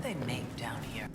they make down here?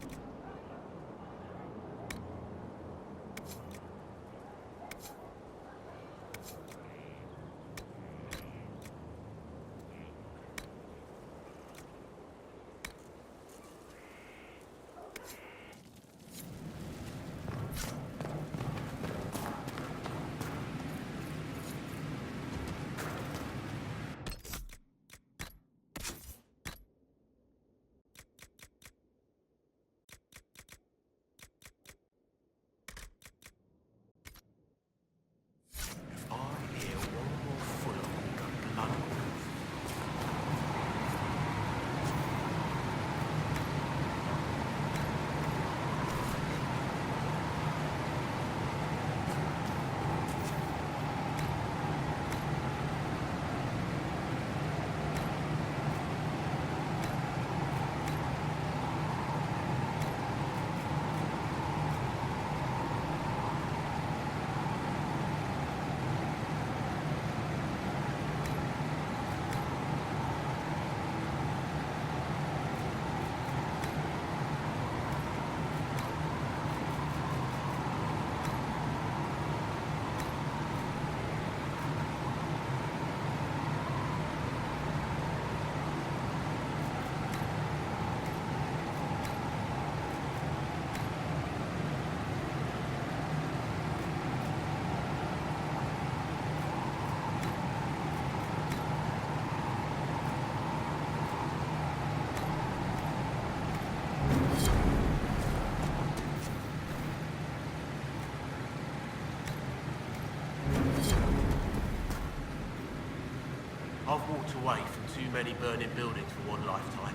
I've walked away from too many burning buildings for one lifetime.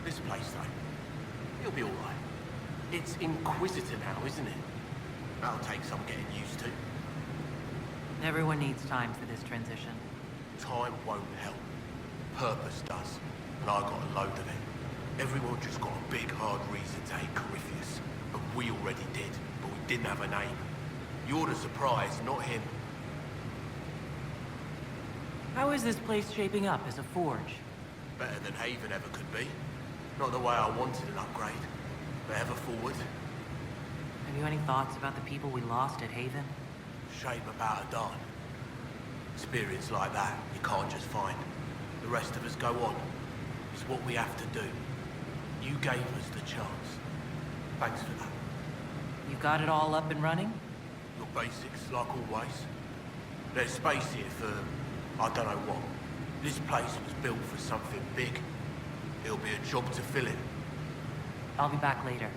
This place, though, it'll be alright. It's Inquisitor now, isn't it? That'll take some getting used to. Everyone needs time for this transition. Time won't help. Purpose does. And I got a load of it. Everyone just got a big, hard reason to hate Corypheus. But we already did, but we didn't have a name. You're the surprise, not him. How is this place shaping up as a forge? Better than Haven ever could be. Not the way I wanted an upgrade, but ever forward. Have you any thoughts about the people we lost at Haven? Shame about a darn. Experience like that, you can't just find. The rest of us go on. It's what we have to do. You gave us the chance. Thanks for that. You got it all up and running? Your basics, like always. There's space here for, I don't know what. This place was built for something big. It'll be a job to fill it. I'll be back later.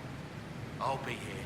I'll be here.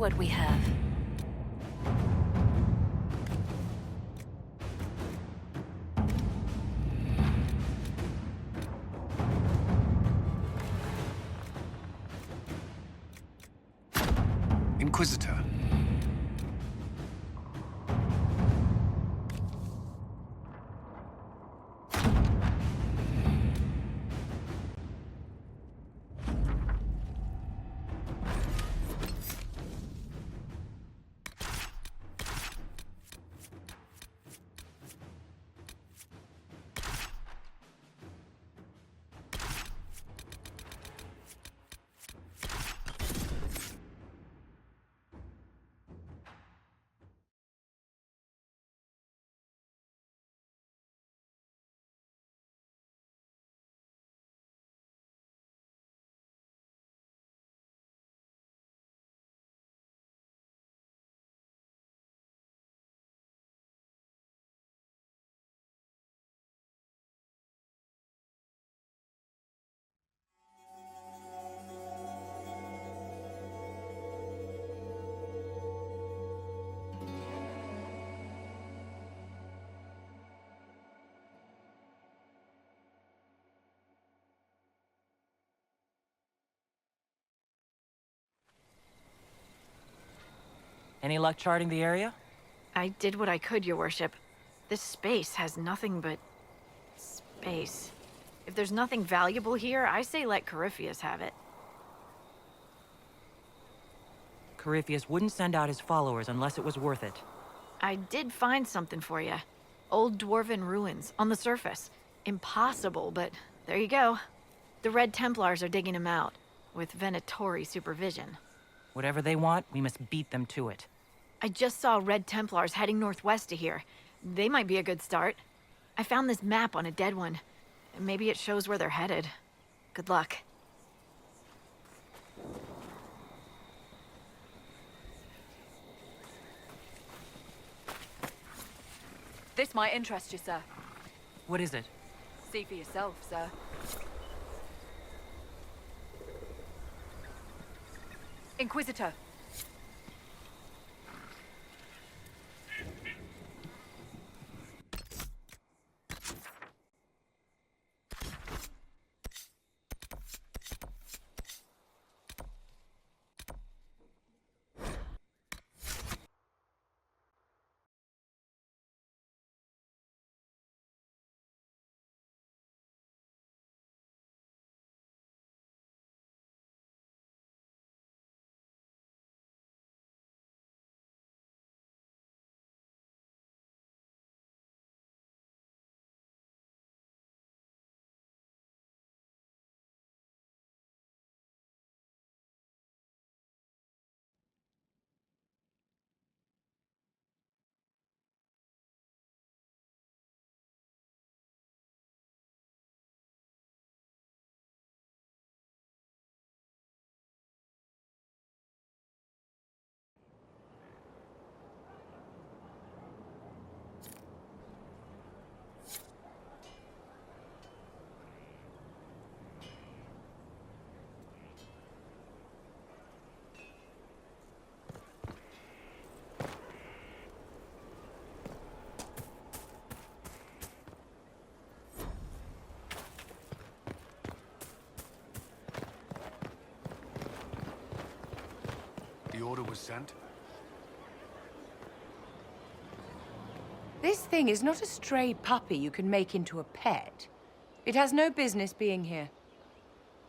what we have. Inquisitor. Any luck charting the area? I did what I could, Your Worship. This space has nothing but... space. If there's nothing valuable here, I say let Corypheus have it. Corypheus wouldn't send out his followers unless it was worth it. I did find something for you. Old dwarven ruins, on the surface. Impossible, but there you go. The Red Templars are digging them out, with Venatori supervision. Whatever they want, we must beat them to it. I just saw Red Templars heading northwest to here. They might be a good start. I found this map on a dead one. Maybe it shows where they're headed. Good luck. This might interest you, sir. What is it? See for yourself, sir. Inquisitor. The order was sent? This thing is not a stray puppy you can make into a pet. It has no business being here.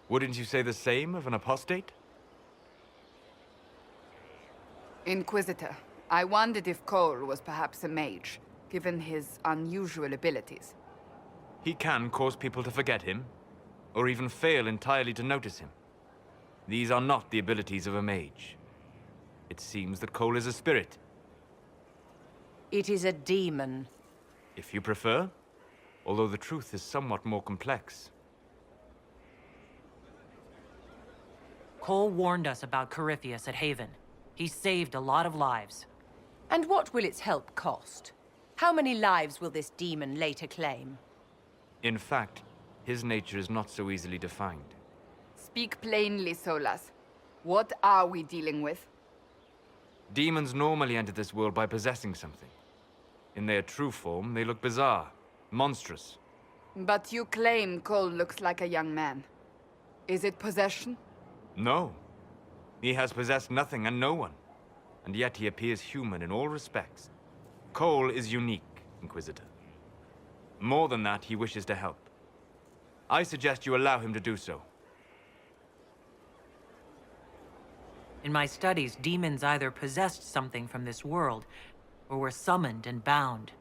Wouldn't you say the same of an apostate? Inquisitor, I wondered if Cole was perhaps a mage, given his unusual abilities. He can cause people to forget him, or even fail entirely to notice him. These are not the abilities of a mage. It seems that Cole is a spirit. It is a demon. If you prefer, although the truth is somewhat more complex. Cole warned us about Corypheus at Haven. He saved a lot of lives. And what will its help cost? How many lives will this demon later claim? In fact, his nature is not so easily defined. Speak plainly, Solas. What are we dealing with? Demons normally enter this world by possessing something. In their true form, they look bizarre, monstrous. But you claim Cole looks like a young man. Is it possession? No. He has possessed nothing and no one. And yet he appears human in all respects. Cole is unique, Inquisitor. More than that, he wishes to help. I suggest you allow him to do so. In my studies, demons either possessed something from this world, or were summoned and bound.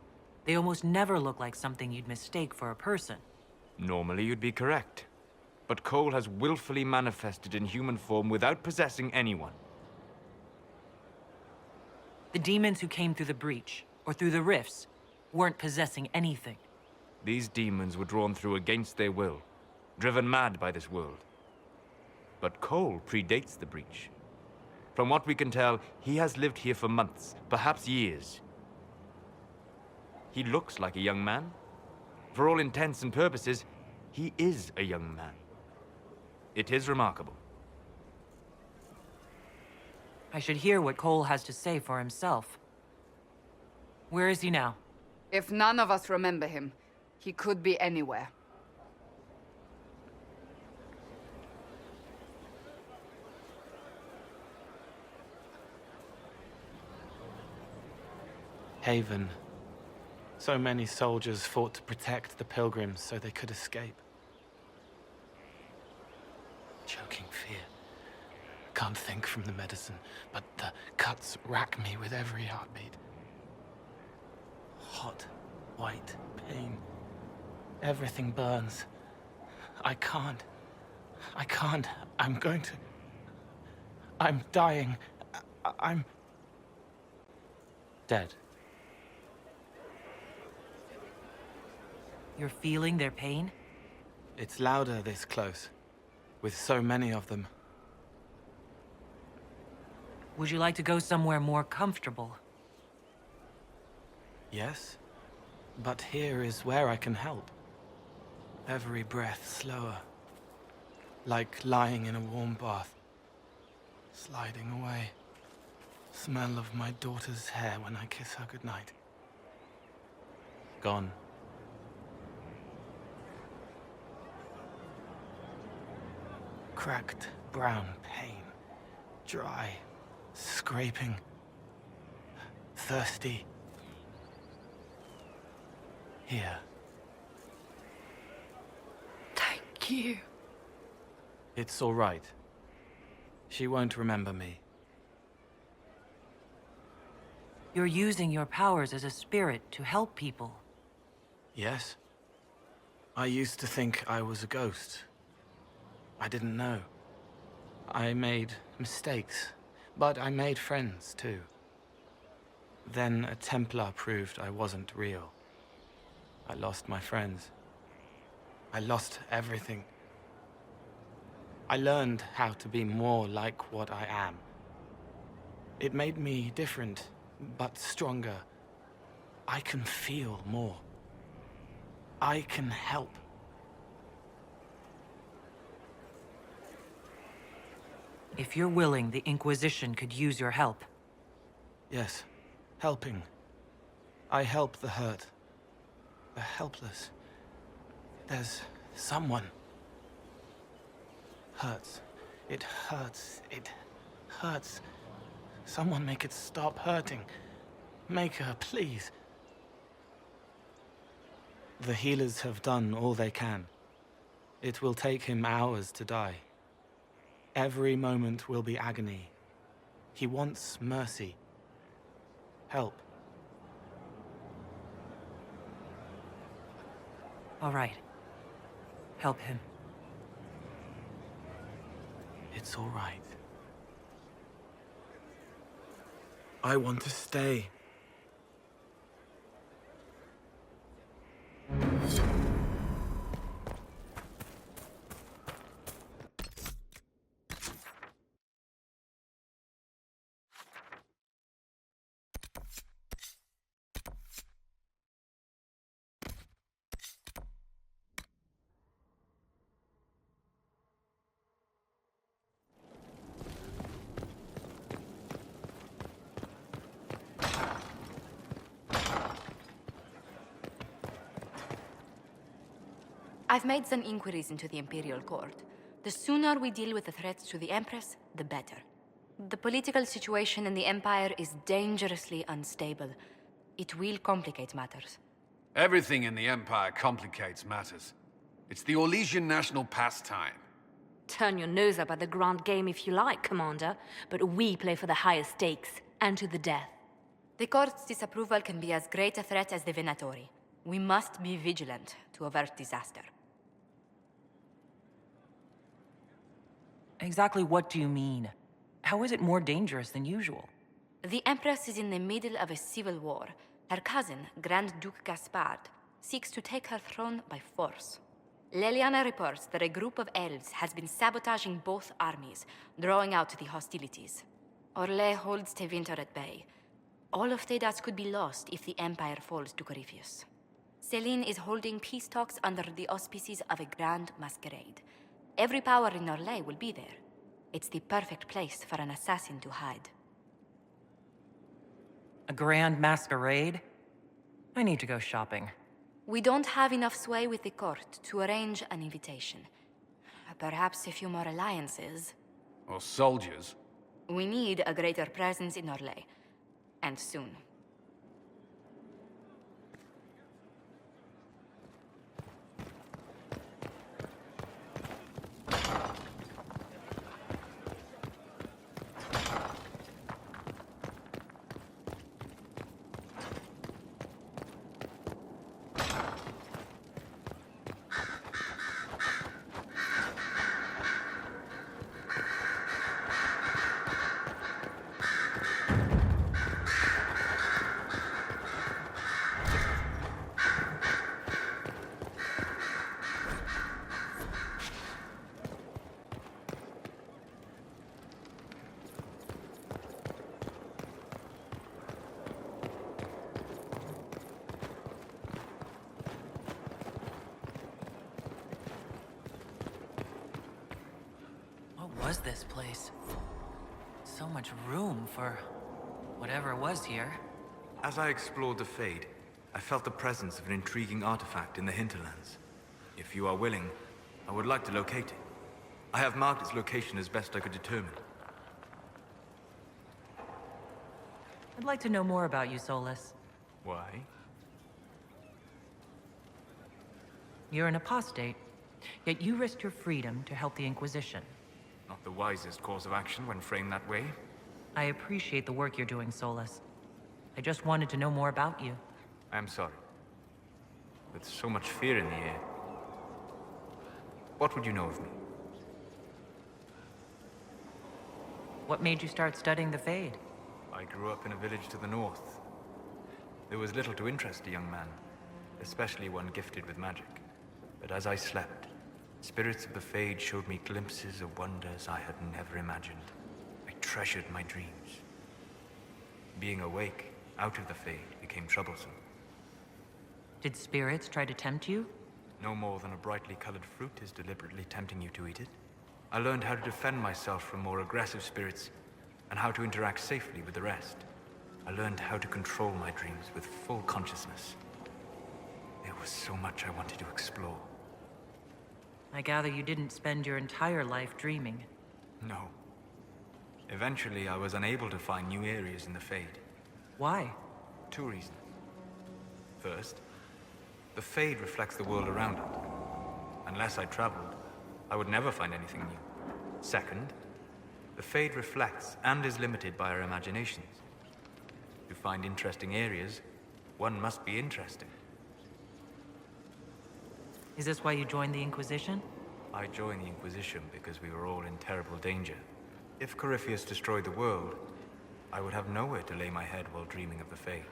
They almost never look like something you'd mistake for a person. Normally you'd be correct. But Cole has willfully manifested in human form without possessing anyone. The demons who came through the breach, or through the rifts, weren't possessing anything. These demons were drawn through against their will, driven mad by this world. But Cole predates the breach. From what we can tell, he has lived here for months, perhaps years. He looks like a young man. For all intents and purposes, he is a young man. It is remarkable. I should hear what Cole has to say for himself. Where is he now? If none of us remember him, he could be anywhere. Haven. So many soldiers fought to protect the pilgrims so they could escape. Choking fear. Can't think from the medicine, but the cuts rack me with every heartbeat. Hot, white pain. Everything burns. I can't. I'm going to... I'm dying. I'm... dead. You're feeling their pain? It's louder this close, with so many of them. Would you like to go somewhere more comfortable? Yes, but here is where I can help. Every breath slower, like lying in a warm bath, sliding away. Smell of my daughter's hair when I kiss her goodnight. Gone. Cracked brown pain, dry, scraping, thirsty. Here. Thank you. It's all right. She won't remember me. You're using your powers as a spirit to help people. Yes? I used to think I was a ghost. I didn't know. I made mistakes, but I made friends too. Then a Templar proved I wasn't real. I lost my friends. I lost everything. I learned how to be more like what I am. It made me different, but stronger. I can feel more. I can help. If you're willing, the Inquisition could use your help. Yes, helping. I help the hurt. The helpless. There's someone. Hurts. It hurts. It hurts. Someone make it stop hurting. Make her, please. The healers have done all they can. It will take him hours to die. Every moment will be agony. He wants mercy. Help. All right. Help him. It's all right. I want to stay. I've made some inquiries into the Imperial Court. The sooner we deal with the threats to the Empress, the better. The political situation in the Empire is dangerously unstable. It will complicate matters. Everything in the Empire complicates matters. It's the Orlesian national pastime. Turn your nose up at the grand game if you like, Commander, but we play for the higher stakes, and to the death. The Court's disapproval can be as great a threat as the Venatori. We must be vigilant to avert disaster. Exactly what do you mean? How is it more dangerous than usual? The Empress is in the middle of a civil war. Her cousin, Grand Duke Gaspard, seeks to take her throne by force. Leliana reports that a group of elves has been sabotaging both armies, drawing out the hostilities. Orlais holds Tevinter at bay. All of Thedas could be lost if the Empire falls to Corypheus. Celine is holding peace talks under the auspices of a grand masquerade. Every power in Orlais will be there. It's the perfect place for an assassin to hide. A grand masquerade? I need to go shopping. We don't have enough sway with the court to arrange an invitation. Perhaps a few more alliances. Or soldiers. We need a greater presence in Orlais. And soon. What was this place? So much room for whatever was here. As I explored the Fade, I felt the presence of an intriguing artifact in the hinterlands. If you are willing, I would like to locate it. I have marked its location as best I could determine. I'd like to know more about you, Solus. Why? You're an apostate, yet you risked your freedom to help the Inquisition. Not the wisest course of action when framed that way. I appreciate the work you're doing, Solus. I just wanted to know more about you. I am sorry. With so much fear in the air. What would you know of me? What made you start studying the Fade? I grew up in a village to the north. There was little to interest a young man, especially one gifted with magic. But as I slept, spirits of the Fade showed me glimpses of wonders I had never imagined. I treasured my dreams. Being awake, out of the Fade, became troublesome. Did spirits try to tempt you? No more than a brightly colored fruit is deliberately tempting you to eat it. I learned how to defend myself from more aggressive spirits, and how to interact safely with the rest. I learned how to control my dreams with full consciousness. There was so much I wanted to explore. I gather you didn't spend your entire life dreaming. No. Eventually, I was unable to find new areas in the Fade. Why? 2 reasons. First, the Fade reflects the world around it. Unless I traveled, I would never find anything new. Second, the Fade reflects and is limited by our imaginations. To find interesting areas, one must be interesting. Is this why you joined the Inquisition? I joined the Inquisition because we were all in terrible danger. If Corypheus destroyed the world, I would have nowhere to lay my head while dreaming of the Fade.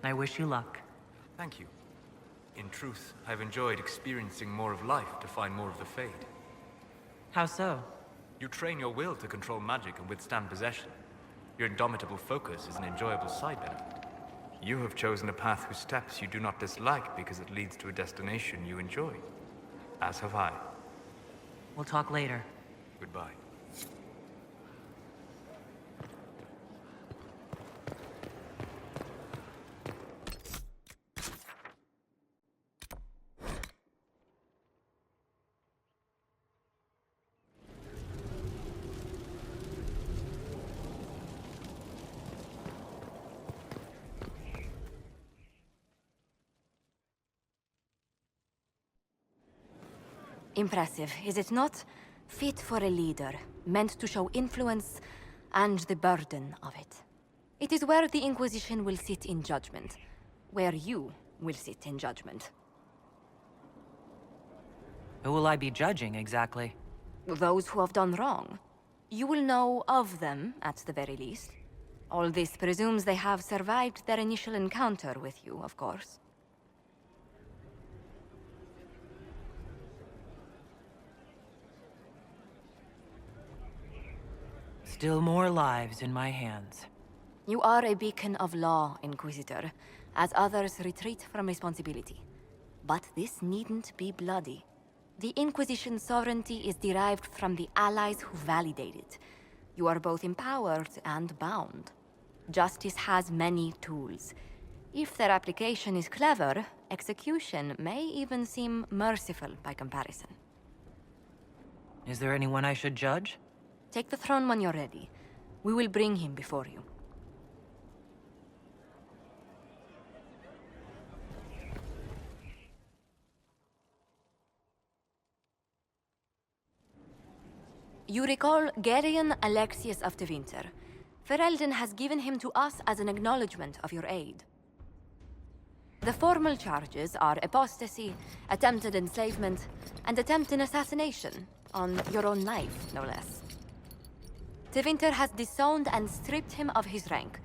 I wish you luck. Thank you. In truth, I've enjoyed experiencing more of life to find more of the Fade. How so? You train your will to control magic and withstand possession. Your indomitable focus is an enjoyable side benefit. You have chosen a path whose steps you do not dislike because it leads to a destination you enjoy. As have I. We'll talk later. Goodbye. Impressive, is it not? Fit for a leader, meant to show influence and the burden of it. It is where the Inquisition will sit in judgment, where you will sit in judgment. Who will I be judging, exactly? Those who have done wrong. You will know of them, at the very least. All this presumes they have survived their initial encounter with you, of course. Still more lives in my hands. You are a beacon of law, Inquisitor, as others retreat from responsibility. But this needn't be bloody. The Inquisition's sovereignty is derived from the allies who validate it. You are both empowered and bound. Justice has many tools. If their application is clever, execution may even seem merciful by comparison. Is there anyone I should judge? Take the throne when you're ready. We will bring him before you. You recall Gerion Alexius of Tevinter. Ferelden has given him to us as an acknowledgement of your aid. The formal charges are apostasy, attempted enslavement, and attempted assassination, on your own life, no less. Tevinter has disowned and stripped him of his rank.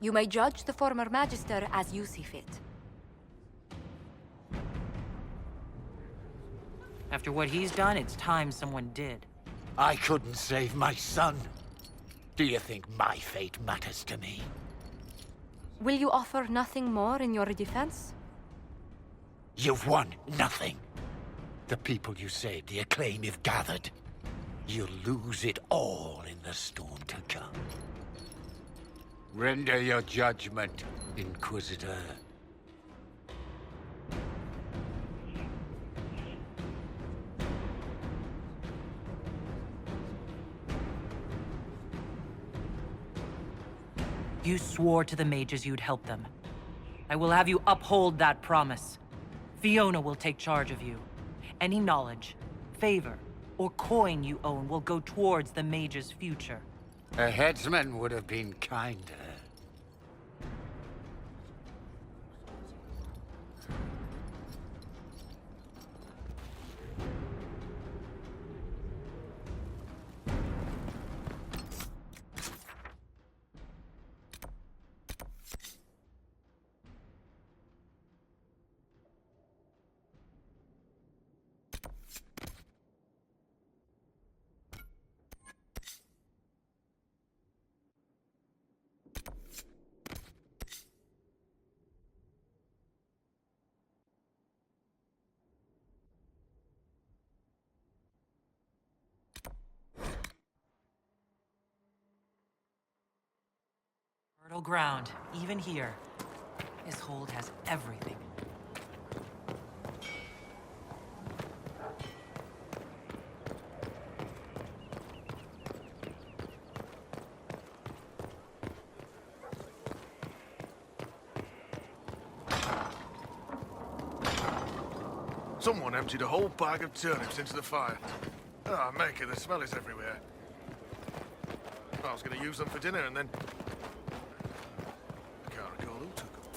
You may judge the former Magister as you see fit. After what he's done, it's time someone did. I couldn't save my son. Do you think my fate matters to me? Will you offer nothing more in your defense? You've won nothing. The people you saved, the acclaim you've gathered. You'll lose it all in the storm to come. Render your judgment, Inquisitor. You swore to the mages you'd help them. I will have you uphold that promise. Fiona will take charge of you. Any knowledge, favor, or coin you own will go towards the mage's future. A headsman would have been kinder. Fertile ground, even here. This hold has everything. Someone emptied a whole bag of turnips into the fire. Ah, Maker, the smell is everywhere. I was going to use them for dinner and then... I can't recall who took them.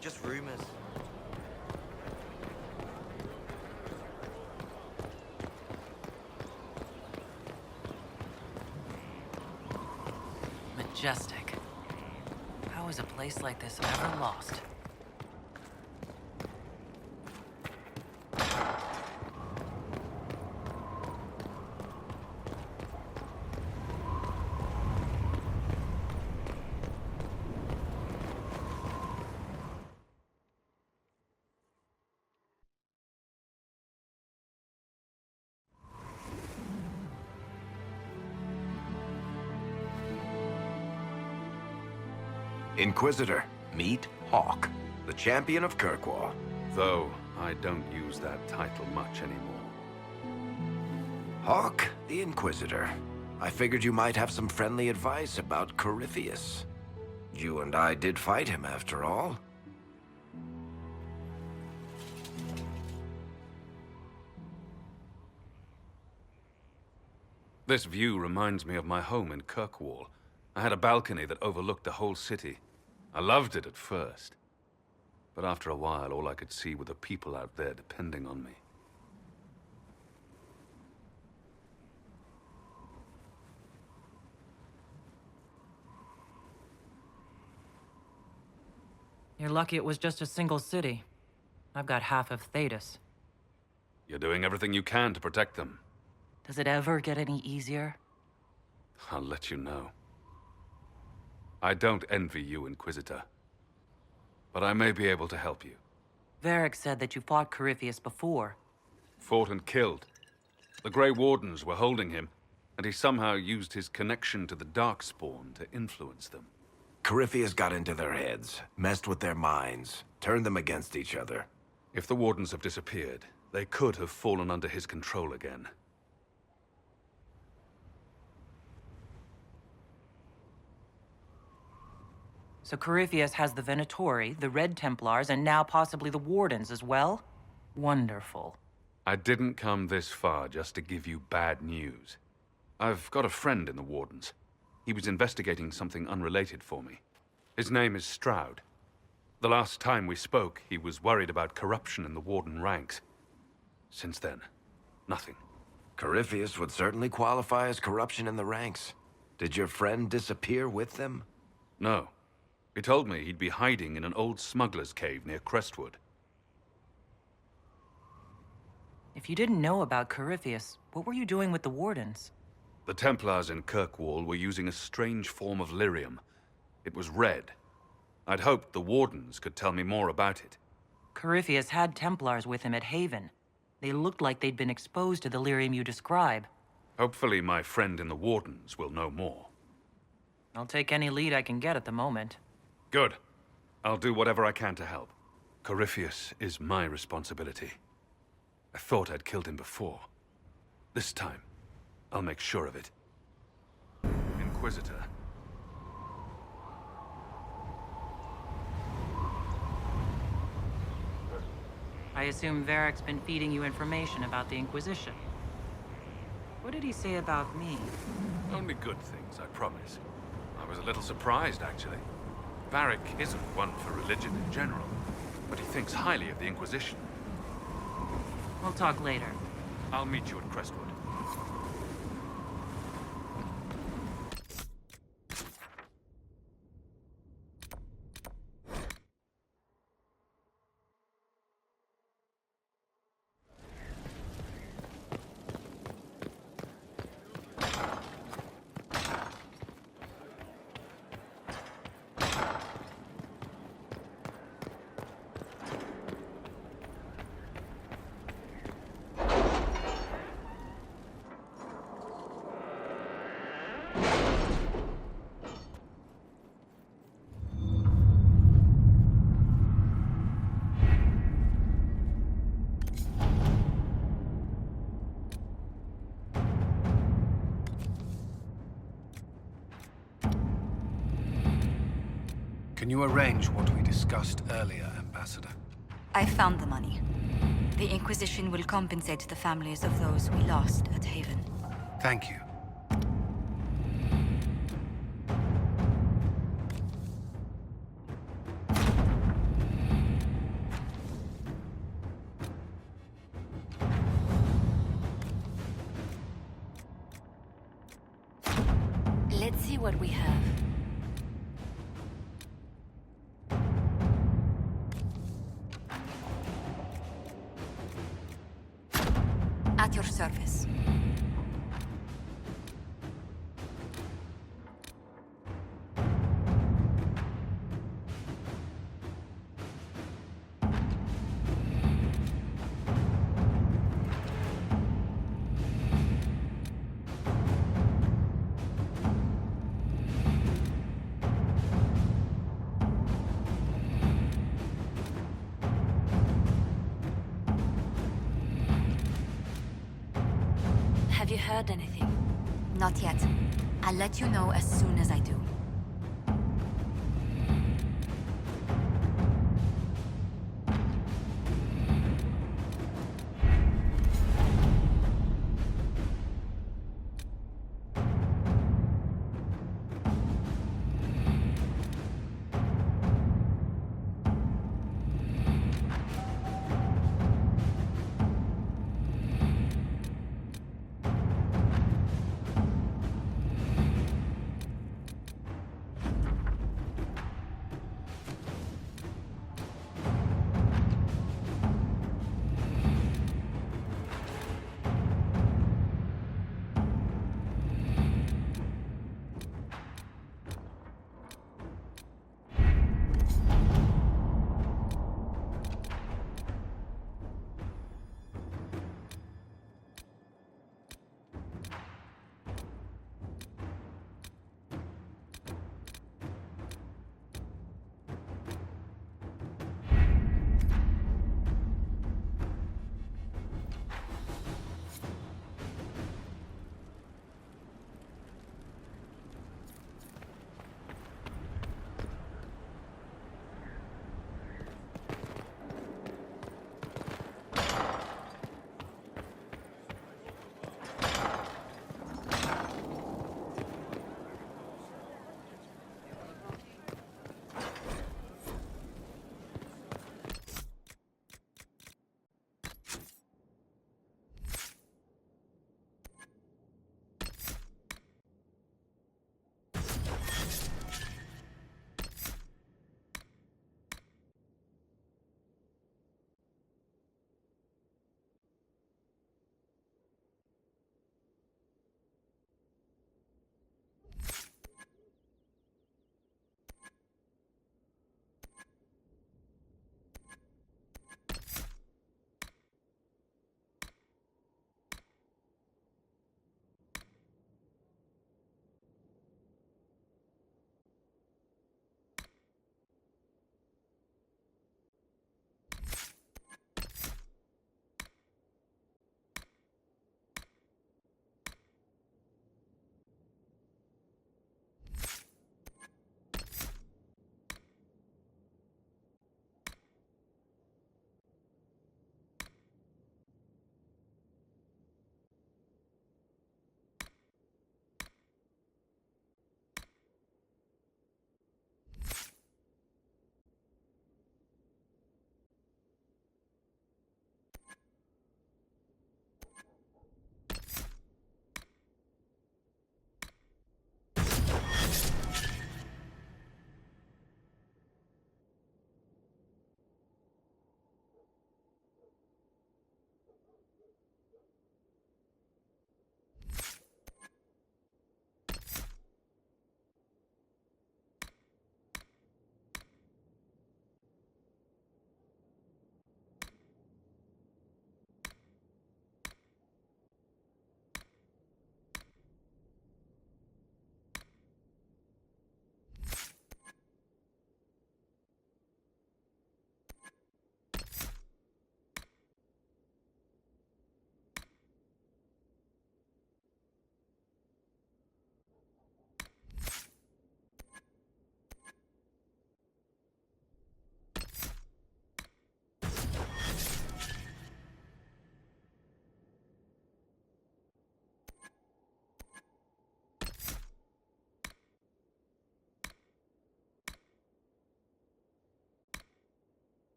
Just rumors. Majestic. How is a place like this ever lost? Inquisitor, meet Hawk, the champion of Kirkwall. Though I don't use that title much anymore. Hawk, the Inquisitor. I figured you might have some friendly advice about Corypheus. You and I did fight him, after all. This view reminds me of my home in Kirkwall. I had a balcony that overlooked the whole city. I loved it at first. But after a while, all I could see were the people out there depending on me. You're lucky it was just a single city. I've got half of Thedas. You're doing everything you can to protect them. Does it ever get any easier? I'll let you know. I don't envy you, Inquisitor. But I may be able to help you. Varric said that you fought Corypheus before. Fought and killed. The Grey Wardens were holding him, and he somehow used his connection to the Darkspawn to influence them. Corypheus got into their heads, messed with their minds, turned them against each other. If the Wardens have disappeared, they could have fallen under his control again. So Corypheus has the Venatori, the Red Templars, and now possibly the Wardens as well? Wonderful. I didn't come this far just to give you bad news. I've got a friend in the Wardens. He was investigating something unrelated for me. His name is Stroud. The last time we spoke, he was worried about corruption in the Warden ranks. Since then, nothing. Corypheus would certainly qualify as corruption in the ranks. Did your friend disappear with them? No. He told me he'd be hiding in an old smuggler's cave near Crestwood. If you didn't know about Corypheus, what were you doing with the Wardens? The Templars in Kirkwall were using a strange form of lyrium. It was red. I'd hoped the Wardens could tell me more about it. Corypheus had Templars with him at Haven. They looked like they'd been exposed to the lyrium you describe. Hopefully my friend in the Wardens will know more. I'll take any lead I can get at the moment. Good. I'll do whatever I can to help. Corypheus is my responsibility. I thought I'd killed him before. This time, I'll make sure of it. Inquisitor. I assume Varric's been feeding you information about the Inquisition. What did he say about me? Only good things, I promise. I was a little surprised, actually. Varric isn't one for religion in general, but he thinks highly of the Inquisition. We'll talk later. I'll meet you at Crestwood. Can you arrange what we discussed earlier, Ambassador? I found the money. The Inquisition will compensate the families of those we lost at Haven. Thank you. Let's see what we have. At your service. Have you heard anything? Not yet. I'll let you know as soon as I do.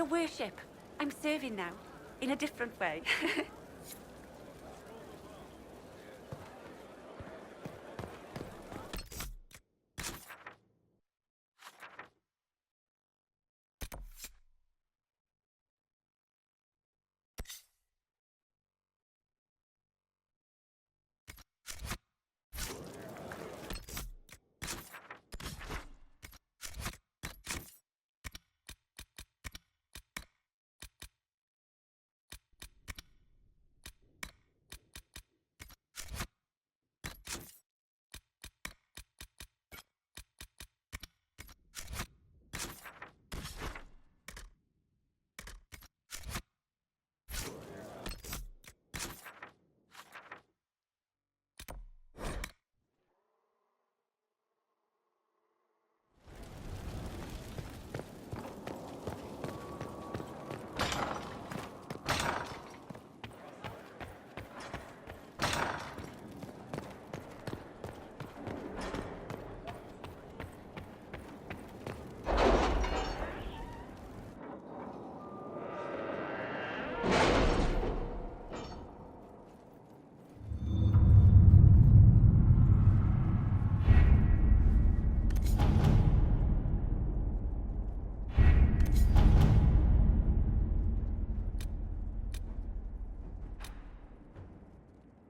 Your worship, I'm serving now, in a different way.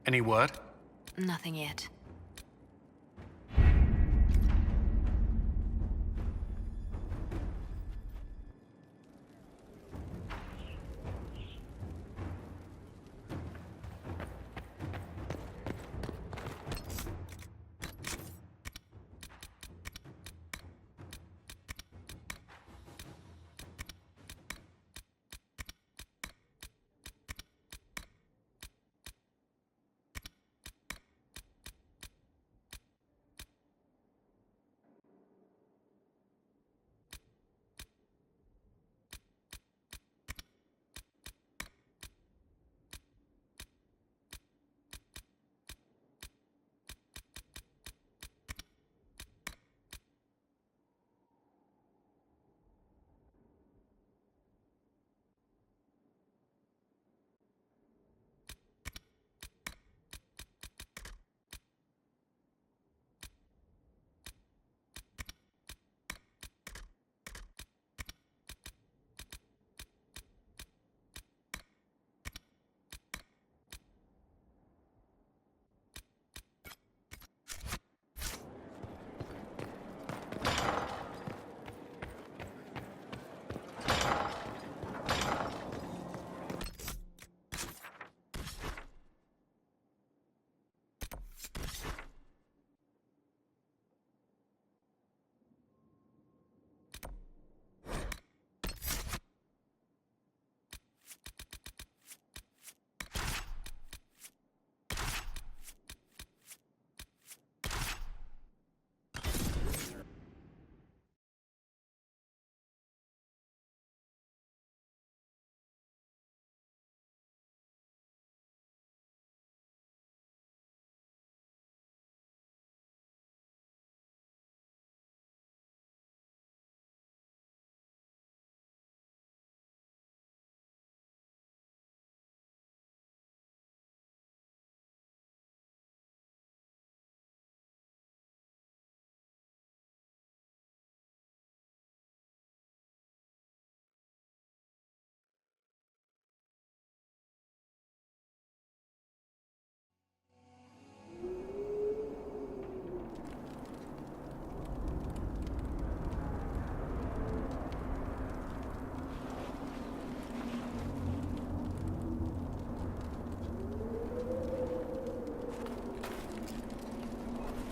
Any word? Nothing yet.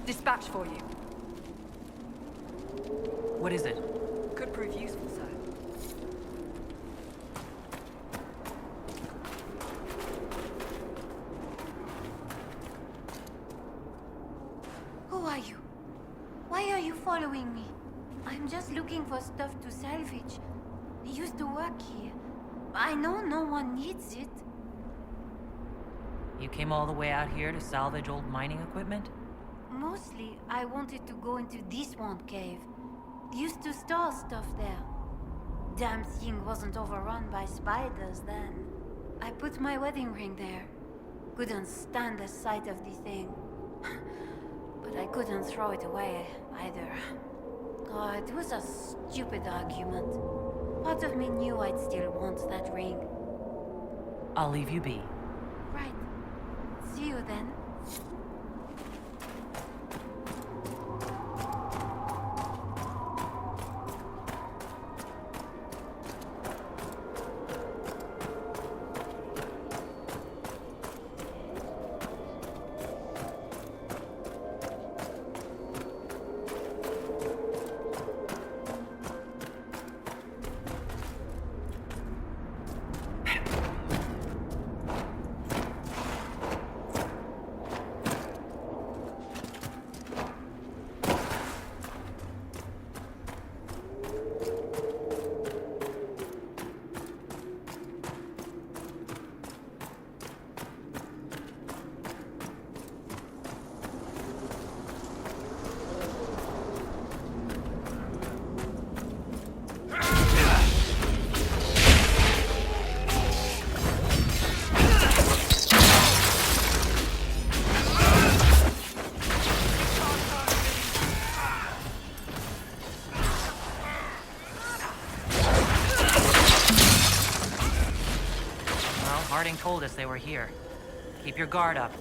Dispatch for you. What is it? Could prove useful, sir. Who are you? Why are you following me? I'm just looking for stuff to salvage. I used to work here. I know no one needs it. You came all the way out here to salvage old mining equipment? Mostly, I wanted to go into this one cave. Used to store stuff there. damn thing wasn't overrun by spiders then. I put my wedding ring there. Couldn't stand the sight of the thing. But I couldn't throw it away, either. Oh, it was a stupid argument. Part of me knew I'd still want that ring. I'll leave you be. Right. See you then. Harding told us they were here. Keep your guard up.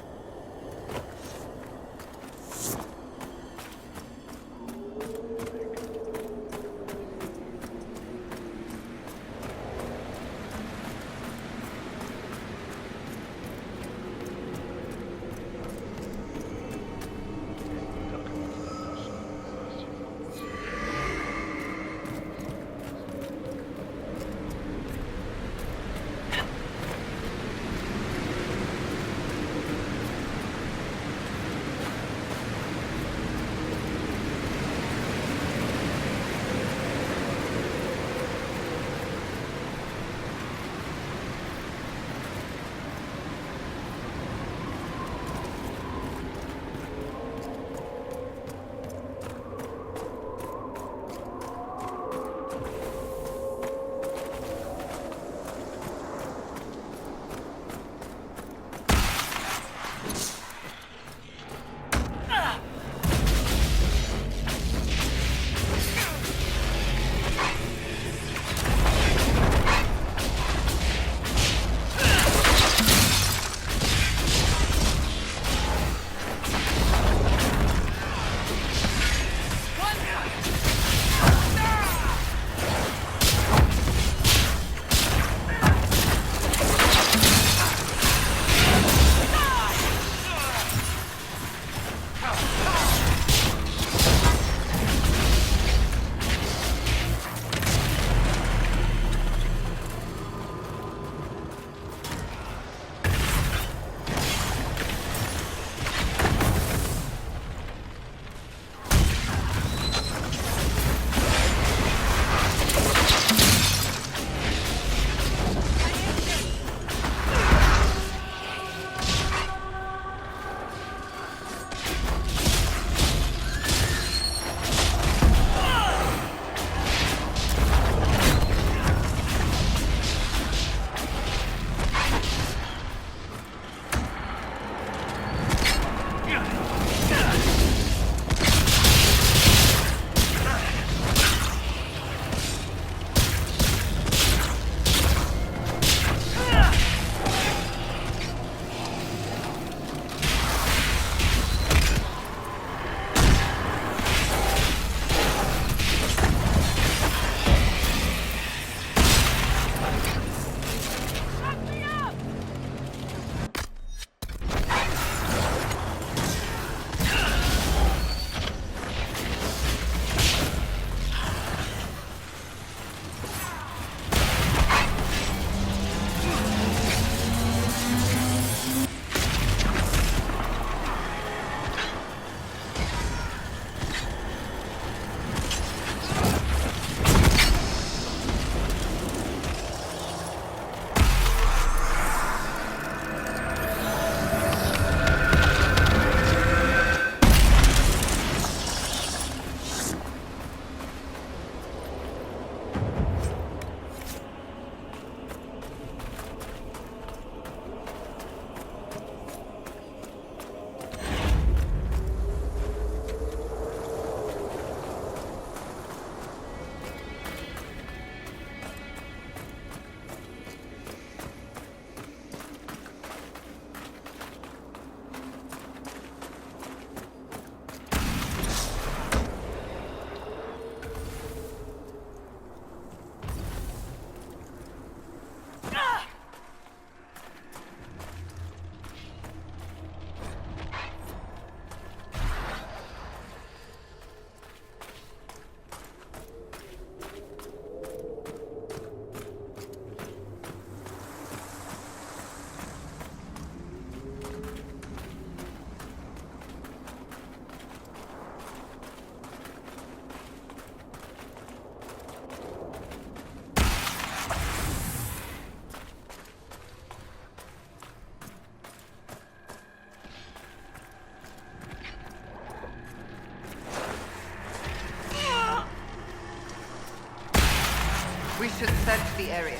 Search the area.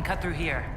Cut through here.